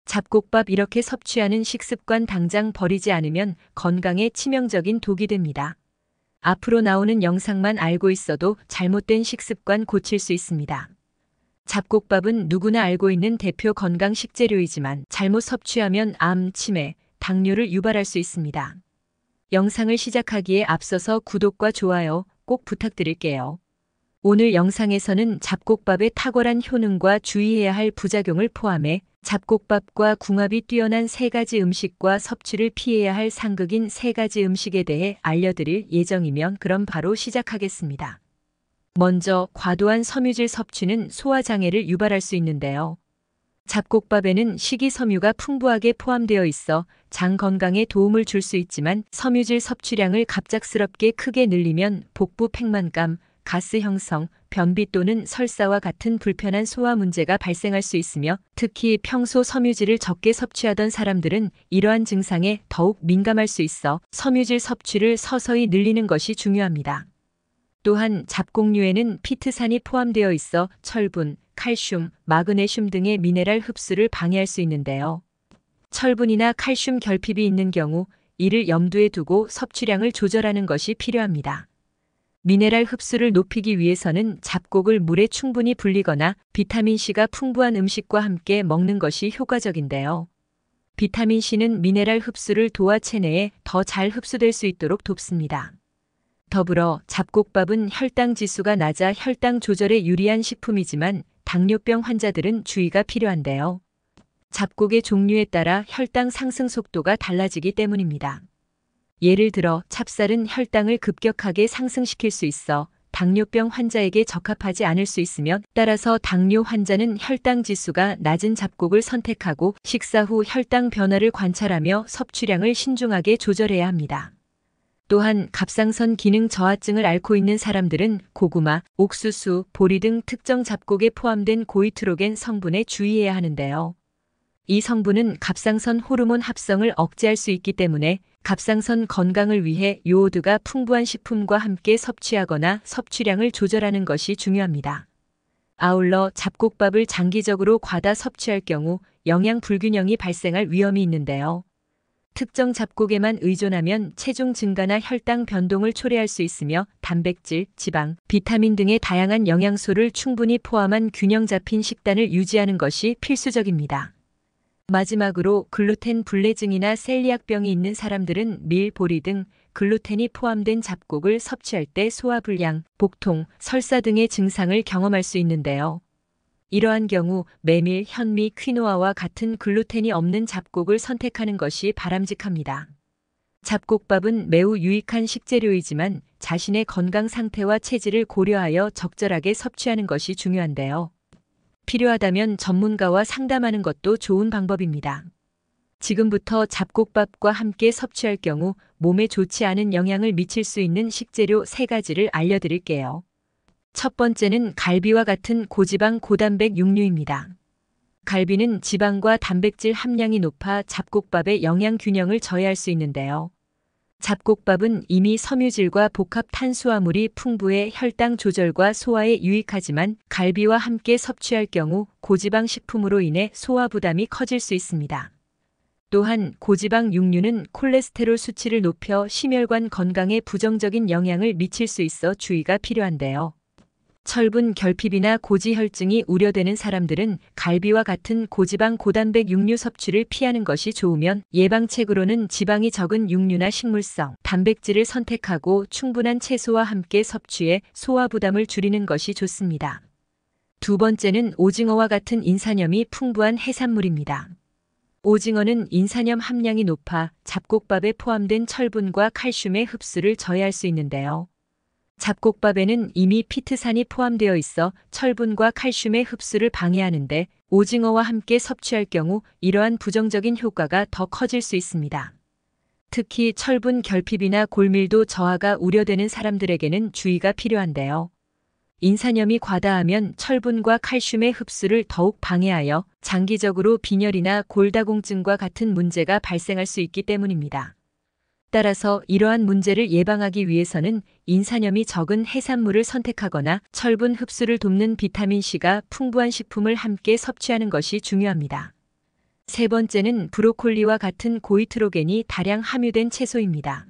잡곡밥 이렇게 섭취하는 식습관 당장 버리지 않으면 건강에 치명적인 독이 됩니다. 앞으로 나오는 영상만 알고 있어도 잘못된 식습관 고칠 수 있습니다. 잡곡밥은 누구나 알고 있는 대표 건강 식재료이지만 잘못 섭취하면 암, 치매, 당뇨를 유발할 수 있습니다. 영상을 시작하기에 앞서서 구독과 좋아요 꼭 부탁드릴게요. 오늘 영상에서는 잡곡밥의 탁월한 효능과 주의해야 할 부작용을 포함해 잡곡밥과 궁합이 뛰어난 3가지 음식과 섭취를 피해야 할 상극인 3가지 음식에 대해 알려드릴 예정이면 그럼 바로 시작하겠습니다. 먼저 과도한 섬유질 섭취는 소화장애를 유발할 수 있는데요. 잡곡밥에는 식이섬유가 풍부하게 포함되어 있어 장 건강에 도움을 줄 수 있지만 섬유질 섭취량을 갑작스럽게 크게 늘리면 복부 팽만감, 가스 형성, 변비 또는 설사와 같은 불편한 소화 문제가 발생할 수 있으며 특히 평소 섬유질을 적게 섭취하던 사람들은 이러한 증상에 더욱 민감할 수 있어 섬유질 섭취를 서서히 늘리는 것이 중요합니다. 또한 잡곡류에는 피트산이 포함되어 있어 철분, 칼슘, 마그네슘 등의 미네랄 흡수를 방해할 수 있는데요. 철분이나 칼슘 결핍이 있는 경우 이를 염두에 두고 섭취량을 조절하는 것이 필요합니다. 미네랄 흡수를 높이기 위해서는 잡곡을 물에 충분히 불리거나 비타민C가 풍부한 음식과 함께 먹는 것이 효과적인데요. 비타민C는 미네랄 흡수를 도와 체내에 더 잘 흡수될 수 있도록 돕습니다. 더불어 잡곡밥은 혈당 지수가 낮아 혈당 조절에 유리한 식품이지만 당뇨병 환자들은 주의가 필요한데요. 잡곡의 종류에 따라 혈당 상승 속도가 달라지기 때문입니다. 예를 들어 찹쌀은 혈당을 급격하게 상승시킬 수 있어 당뇨병 환자에게 적합하지 않을 수 있으며 따라서 당뇨 환자는 혈당 지수가 낮은 잡곡을 선택하고 식사 후 혈당 변화를 관찰하며 섭취량을 신중하게 조절해야 합니다. 또한 갑상선 기능 저하증을 앓고 있는 사람들은 고구마, 옥수수, 보리 등 특정 잡곡에 포함된 고이트로겐 성분에 주의해야 하는데요. 이 성분은 갑상선 호르몬 합성을 억제할 수 있기 때문에 갑상선 건강을 위해 요오드가 풍부한 식품과 함께 섭취하거나 섭취량을 조절하는 것이 중요합니다. 아울러 잡곡밥을 장기적으로 과다 섭취할 경우 영양 불균형이 발생할 위험이 있는데요. 특정 잡곡에만 의존하면 체중 증가나 혈당 변동을 초래할 수 있으며 단백질, 지방, 비타민 등의 다양한 영양소를 충분히 포함한 균형 잡힌 식단을 유지하는 것이 필수적입니다. 마지막으로 글루텐 불내증이나 셀리악병이 있는 사람들은 밀, 보리 등 글루텐이 포함된 잡곡을 섭취할 때 소화불량, 복통, 설사 등의 증상을 경험할 수 있는데요. 이러한 경우 메밀, 현미, 퀴노아와 같은 글루텐이 없는 잡곡을 선택하는 것이 바람직합니다. 잡곡밥은 매우 유익한 식재료이지만 자신의 건강 상태와 체질을 고려하여 적절하게 섭취하는 것이 중요한데요. 필요하다면 전문가와 상담하는 것도 좋은 방법입니다. 지금부터 잡곡밥과 함께 섭취할 경우 몸에 좋지 않은 영향을 미칠 수 있는 식재료 3가지를 알려드릴게요. 첫 번째는 갈비와 같은 고지방 고단백 육류입니다. 갈비는 지방과 단백질 함량이 높아 잡곡밥의 영양 균형을 저해할 수 있는데요. 잡곡밥은 이미 섬유질과 복합 탄수화물이 풍부해 혈당 조절과 소화에 유익하지만 갈비와 함께 섭취할 경우 고지방 식품으로 인해 소화 부담이 커질 수 있습니다. 또한 고지방 육류는 콜레스테롤 수치를 높여 심혈관 건강에 부정적인 영향을 미칠 수 있어 주의가 필요한데요. 철분 결핍이나 고지혈증이 우려되는 사람들은 갈비와 같은 고지방 고단백 육류 섭취를 피하는 것이 좋으면 예방책으로는 지방이 적은 육류나 식물성, 단백질을 선택하고 충분한 채소와 함께 섭취해 소화 부담을 줄이는 것이 좋습니다. 두 번째는 오징어와 같은 인산염이 풍부한 해산물입니다. 오징어는 인산염 함량이 높아 잡곡밥에 포함된 철분과 칼슘의 흡수를 저해할 수 있는데요. 잡곡밥에는 이미 피트산이 포함되어 있어 철분과 칼슘의 흡수를 방해하는데 오징어와 함께 섭취할 경우 이러한 부정적인 효과가 더 커질 수 있습니다. 특히 철분 결핍이나 골밀도 저하가 우려되는 사람들에게는 주의가 필요한데요. 인산염이 과다하면 철분과 칼슘의 흡수를 더욱 방해하여 장기적으로 빈혈이나 골다공증과 같은 문제가 발생할 수 있기 때문입니다. 따라서 이러한 문제를 예방하기 위해서는 인산염이 적은 해산물을 선택하거나 철분 흡수를 돕는 비타민C가 풍부한 식품을 함께 섭취하는 것이 중요합니다. 세 번째는 브로콜리와 같은 고이트로겐이 다량 함유된 채소입니다.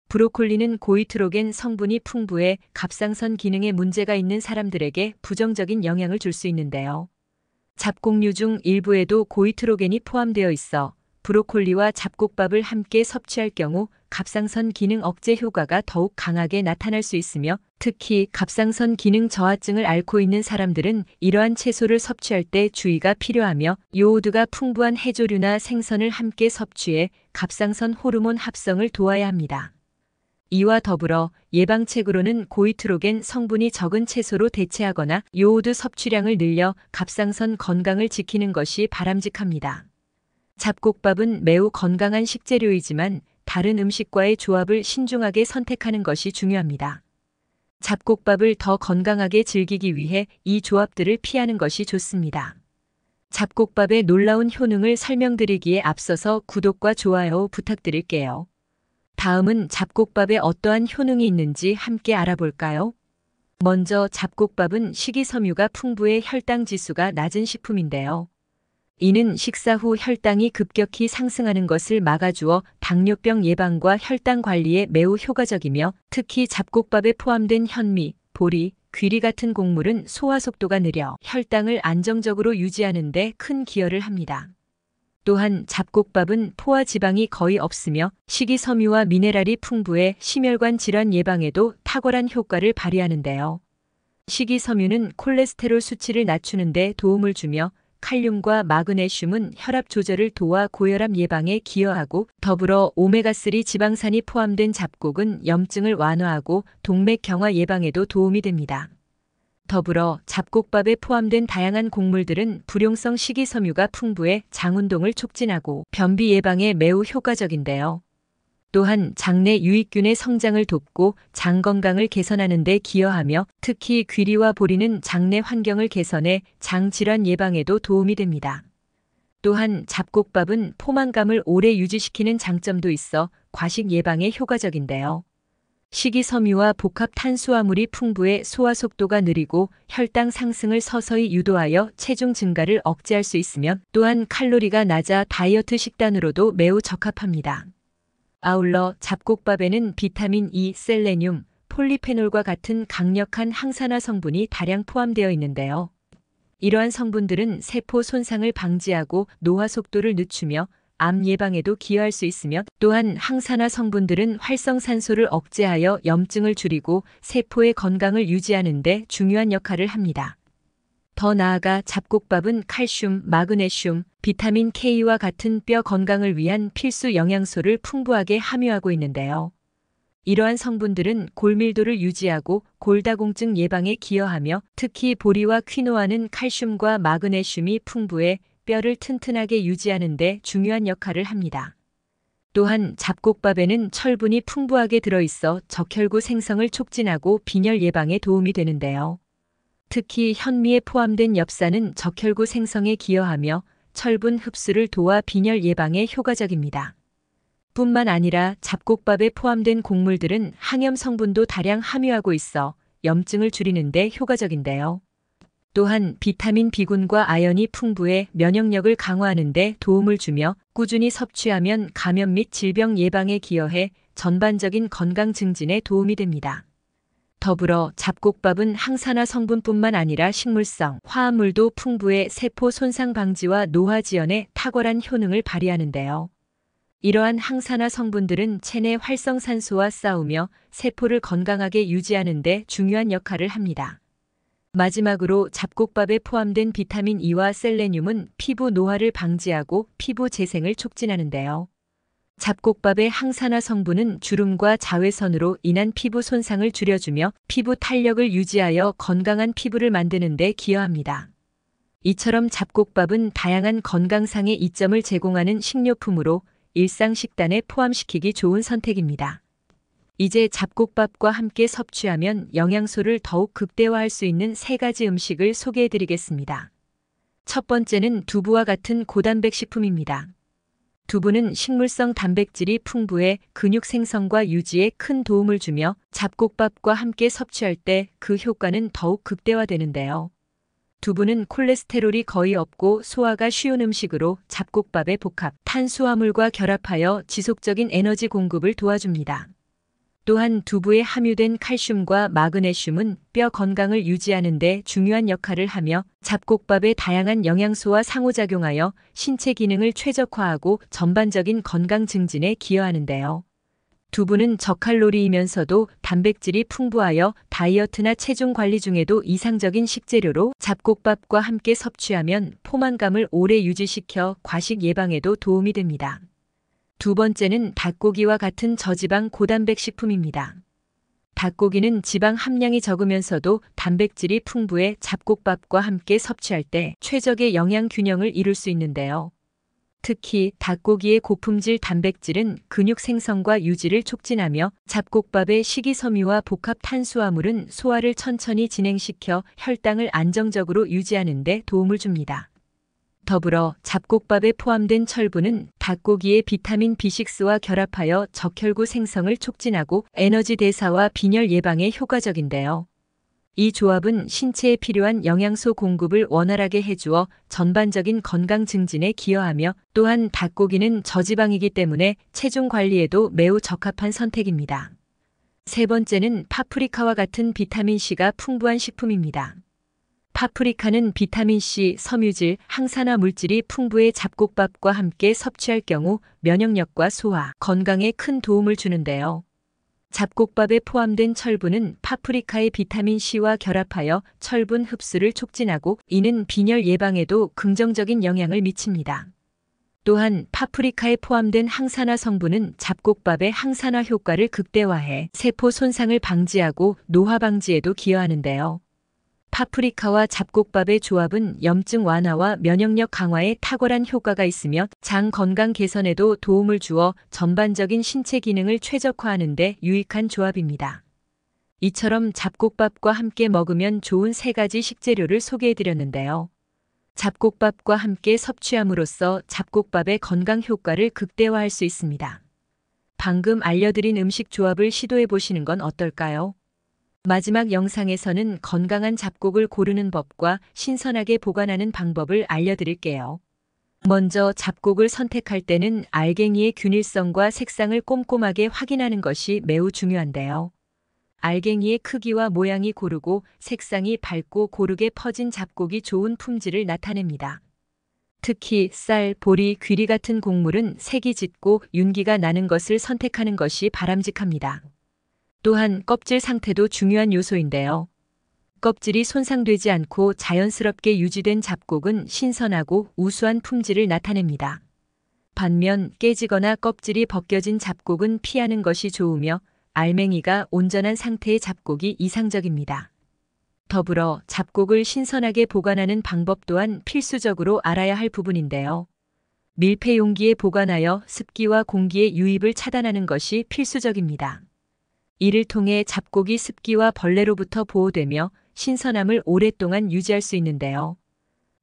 브로콜리는 고이트로겐 성분이 풍부해 갑상선 기능에 문제가 있는 사람들에게 부정적인 영향을 줄 수 있는데요. 잡곡류 중 일부에도 고이트로겐이 포함되어 있어 브로콜리와 잡곡밥을 함께 섭취할 경우 갑상선 기능 억제 효과가 더욱 강하게 나타날 수 있으며, 특히 갑상선 기능 저하증을 앓고 있는 사람들은 이러한 채소를 섭취할 때 주의가 필요하며, 요오드가 풍부한 해조류나 생선을 함께 섭취해 갑상선 호르몬 합성을 도와야 합니다. 이와 더불어 예방책으로는 고이트로겐 성분이 적은 채소로 대체하거나 요오드 섭취량을 늘려 갑상선 건강을 지키는 것이 바람직합니다. 잡곡밥은 매우 건강한 식재료이지만 다른 음식과의 조합을 신중하게 선택하는 것이 중요합니다. 잡곡밥을 더 건강하게 즐기기 위해 이 조합들을 피하는 것이 좋습니다. 잡곡밥의 놀라운 효능을 설명드리기에 앞서서 구독과 좋아요 부탁드릴게요. 다음은 잡곡밥에 어떠한 효능이 있는지 함께 알아볼까요? 먼저 잡곡밥은 식이섬유가 풍부해 혈당 지수가 낮은 식품인데요. 이는 식사 후 혈당이 급격히 상승하는 것을 막아주어 당뇨병 예방과 혈당 관리에 매우 효과적이며, 특히 잡곡밥에 포함된 현미, 보리, 귀리 같은 곡물은 소화 속도가 느려 혈당을 안정적으로 유지하는 데 큰 기여를 합니다. 또한 잡곡밥은 포화 지방이 거의 없으며 식이섬유와 미네랄이 풍부해 심혈관 질환 예방에도 탁월한 효과를 발휘하는데요. 식이섬유는 콜레스테롤 수치를 낮추는 데 도움을 주며, 칼륨과 마그네슘은 혈압 조절을 도와 고혈압 예방에 기여하고, 더불어 오메가3 지방산이 포함된 잡곡은 염증을 완화하고 동맥 경화 예방에도 도움이 됩니다. 더불어 잡곡밥에 포함된 다양한 곡물들은 불용성 식이섬유가 풍부해 장 운동을 촉진하고 변비 예방에 매우 효과적인데요. 또한 장내 유익균의 성장을 돕고 장 건강을 개선하는 데 기여하며, 특히 귀리와 보리는 장내 환경을 개선해 장 질환 예방에도 도움이 됩니다. 또한 잡곡밥은 포만감을 오래 유지시키는 장점도 있어 과식 예방에 효과적인데요. 식이섬유와 복합 탄수화물이 풍부해 소화 속도가 느리고 혈당 상승을 서서히 유도하여 체중 증가를 억제할 수 있으며, 또한 칼로리가 낮아 다이어트 식단으로도 매우 적합합니다. 아울러 잡곡밥에는 비타민 E, 셀레늄, 폴리페놀과 같은 강력한 항산화 성분이 다량 포함되어 있는데요. 이러한 성분들은 세포 손상을 방지하고 노화 속도를 늦추며 암 예방에도 기여할 수 있으며, 또한 항산화 성분들은 활성산소를 억제하여 염증을 줄이고 세포의 건강을 유지하는 데 중요한 역할을 합니다. 더 나아가 잡곡밥은 칼슘, 마그네슘, 비타민 K와 같은 뼈 건강을 위한 필수 영양소를 풍부하게 함유하고 있는데요. 이러한 성분들은 골밀도를 유지하고 골다공증 예방에 기여하며, 특히 보리와 퀴노아는 칼슘과 마그네슘이 풍부해 뼈를 튼튼하게 유지하는 데 중요한 역할을 합니다. 또한 잡곡밥에는 철분이 풍부하게 들어있어 적혈구 생성을 촉진하고 빈혈 예방에 도움이 되는데요. 특히 현미에 포함된 엽산은 적혈구 생성에 기여하며 철분 흡수를 도와 빈혈 예방에 효과적입니다. 뿐만 아니라 잡곡밥에 포함된 곡물들은 항염 성분도 다량 함유하고 있어 염증을 줄이는 데 효과적인데요. 또한 비타민 B군과 아연이 풍부해 면역력을 강화하는 데 도움을 주며, 꾸준히 섭취하면 감염 및 질병 예방에 기여해 전반적인 건강 증진에 도움이 됩니다. 더불어 잡곡밥은 항산화 성분뿐만 아니라 식물성, 화합물도 풍부해 세포 손상 방지와 노화 지연에 탁월한 효능을 발휘하는데요. 이러한 항산화 성분들은 체내 활성산소와 싸우며 세포를 건강하게 유지하는 데 중요한 역할을 합니다. 마지막으로 잡곡밥에 포함된 비타민 E와 셀레늄은 피부 노화를 방지하고 피부 재생을 촉진하는데요. 잡곡밥의 항산화 성분은 주름과 자외선으로 인한 피부 손상을 줄여주며 피부 탄력을 유지하여 건강한 피부를 만드는 데 기여합니다. 이처럼 잡곡밥은 다양한 건강상의 이점을 제공하는 식료품으로 일상 식단에 포함시키기 좋은 선택입니다. 이제 잡곡밥과 함께 섭취하면 영양소를 더욱 극대화할 수 있는 3가지 음식을 소개해드리겠습니다. 첫 번째는 두부와 같은 고단백 식품입니다. 두부는 식물성 단백질이 풍부해 근육 생성과 유지에 큰 도움을 주며 잡곡밥과 함께 섭취할 때 그 효과는 더욱 극대화되는데요. 두부는 콜레스테롤이 거의 없고 소화가 쉬운 음식으로 잡곡밥의 복합, 탄수화물과 결합하여 지속적인 에너지 공급을 도와줍니다. 또한 두부에 함유된 칼슘과 마그네슘은 뼈 건강을 유지하는 데 중요한 역할을 하며 잡곡밥의 다양한 영양소와 상호작용하여 신체 기능을 최적화하고 전반적인 건강 증진에 기여하는데요. 두부는 저칼로리이면서도 단백질이 풍부하여 다이어트나 체중 관리 중에도 이상적인 식재료로 잡곡밥과 함께 섭취하면 포만감을 오래 유지시켜 과식 예방에도 도움이 됩니다. 두 번째는 닭고기와 같은 저지방 고단백 식품입니다. 닭고기는 지방 함량이 적으면서도 단백질이 풍부해 잡곡밥과 함께 섭취할 때 최적의 영양 균형을 이룰 수 있는데요. 특히 닭고기의 고품질 단백질은 근육 생성과 유지를 촉진하며 잡곡밥의 식이섬유와 복합 탄수화물은 소화를 천천히 진행시켜 혈당을 안정적으로 유지하는 데 도움을 줍니다. 더불어 잡곡밥에 포함된 철분은 닭고기의 비타민 B6와 결합하여 적혈구 생성을 촉진하고 에너지 대사와 빈혈 예방에 효과적인데요. 이 조합은 신체에 필요한 영양소 공급을 원활하게 해주어 전반적인 건강 증진에 기여하며 또한 닭고기는 저지방이기 때문에 체중 관리에도 매우 적합한 선택입니다. 세 번째는 파프리카와 같은 비타민C가 풍부한 식품입니다. 파프리카는 비타민C, 섬유질, 항산화 물질이 풍부해 잡곡밥과 함께 섭취할 경우 면역력과 소화, 건강에 큰 도움을 주는데요. 잡곡밥에 포함된 철분은 파프리카의 비타민C와 결합하여 철분 흡수를 촉진하고 이는 빈혈 예방에도 긍정적인 영향을 미칩니다. 또한 파프리카에 포함된 항산화 성분은 잡곡밥의 항산화 효과를 극대화해 세포 손상을 방지하고 노화 방지에도 기여하는데요. 파프리카와 잡곡밥의 조합은 염증 완화와 면역력 강화에 탁월한 효과가 있으며 장 건강 개선에도 도움을 주어 전반적인 신체 기능을 최적화하는 데 유익한 조합입니다. 이처럼 잡곡밥과 함께 먹으면 좋은 세 가지 식재료를 소개해드렸는데요. 잡곡밥과 함께 섭취함으로써 잡곡밥의 건강 효과를 극대화할 수 있습니다. 방금 알려드린 음식 조합을 시도해보시는 건 어떨까요? 마지막 영상에서는 건강한 잡곡을 고르는 법과 신선하게 보관하는 방법을 알려드릴게요. 먼저 잡곡을 선택할 때는 알갱이의 균일성과 색상을 꼼꼼하게 확인하는 것이 매우 중요한데요. 알갱이의 크기와 모양이 고르고 색상이 밝고 고르게 퍼진 잡곡이 좋은 품질을 나타냅니다. 특히 쌀, 보리, 귀리 같은 곡물은 색이 짙고 윤기가 나는 것을 선택하는 것이 바람직합니다. 또한 껍질 상태도 중요한 요소인데요. 껍질이 손상되지 않고 자연스럽게 유지된 잡곡은 신선하고 우수한 품질을 나타냅니다. 반면 깨지거나 껍질이 벗겨진 잡곡은 피하는 것이 좋으며 알맹이가 온전한 상태의 잡곡이 이상적입니다. 더불어 잡곡을 신선하게 보관하는 방법 또한 필수적으로 알아야 할 부분인데요. 밀폐 용기에 보관하여 습기와 공기의 유입을 차단하는 것이 필수적입니다. 이를 통해 잡곡이 습기와 벌레로부터 보호되며 신선함을 오랫동안 유지할 수 있는데요.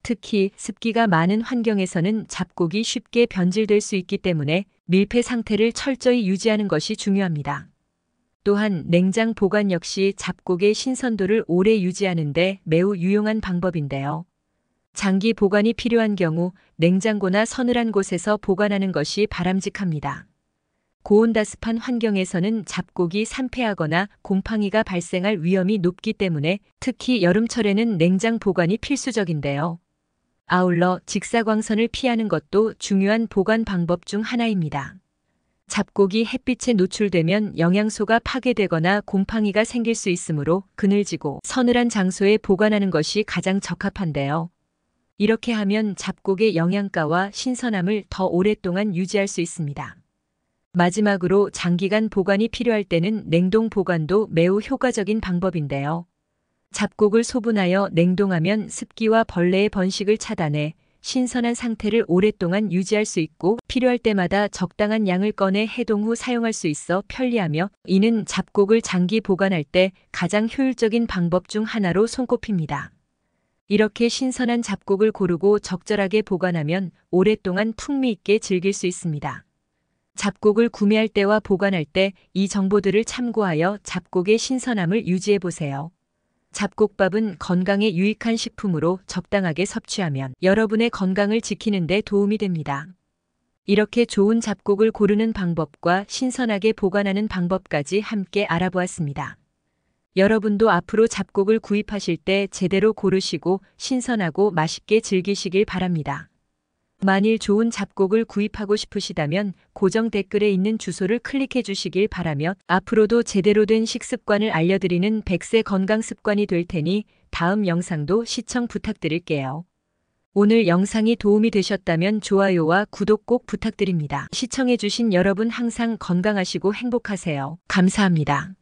특히 습기가 많은 환경에서는 잡곡이 쉽게 변질될 수 있기 때문에 밀폐 상태를 철저히 유지하는 것이 중요합니다. 또한 냉장 보관 역시 잡곡의 신선도를 오래 유지하는 데 매우 유용한 방법인데요. 장기 보관이 필요한 경우 냉장고나 서늘한 곳에서 보관하는 것이 바람직합니다. 고온다습한 환경에서는 잡곡이 산패하거나 곰팡이가 발생할 위험이 높기 때문에 특히 여름철에는 냉장 보관이 필수적인데요. 아울러 직사광선을 피하는 것도 중요한 보관 방법 중 하나입니다. 잡곡이 햇빛에 노출되면 영양소가 파괴되거나 곰팡이가 생길 수 있으므로 그늘지고 서늘한 장소에 보관하는 것이 가장 적합한데요. 이렇게 하면 잡곡의 영양가와 신선함을 더 오랫동안 유지할 수 있습니다. 마지막으로 장기간 보관이 필요할 때는 냉동 보관도 매우 효과적인 방법인데요. 잡곡을 소분하여 냉동하면 습기와 벌레의 번식을 차단해 신선한 상태를 오랫동안 유지할 수 있고 필요할 때마다 적당한 양을 꺼내 해동 후 사용할 수 있어 편리하며 이는 잡곡을 장기 보관할 때 가장 효율적인 방법 중 하나로 손꼽힙니다. 이렇게 신선한 잡곡을 고르고 적절하게 보관하면 오랫동안 풍미 있게 즐길 수 있습니다. 잡곡을 구매할 때와 보관할 때 이 정보들을 참고하여 잡곡의 신선함을 유지해 보세요. 잡곡밥은 건강에 유익한 식품으로 적당하게 섭취하면 여러분의 건강을 지키는 데 도움이 됩니다. 이렇게 좋은 잡곡을 고르는 방법과 신선하게 보관하는 방법까지 함께 알아보았습니다. 여러분도 앞으로 잡곡을 구입하실 때 제대로 고르시고 신선하고 맛있게 즐기시길 바랍니다. 만일 좋은 잡곡을 구입하고 싶으시다면 고정 댓글에 있는 주소를 클릭해 주시길 바라며 앞으로도 제대로 된 식습관을 알려드리는 100세 건강습관이 될 테니 다음 영상도 시청 부탁드릴게요. 오늘 영상이 도움이 되셨다면 좋아요와 구독 꼭 부탁드립니다. 시청해 주신 여러분 항상 건강하시고 행복하세요. 감사합니다.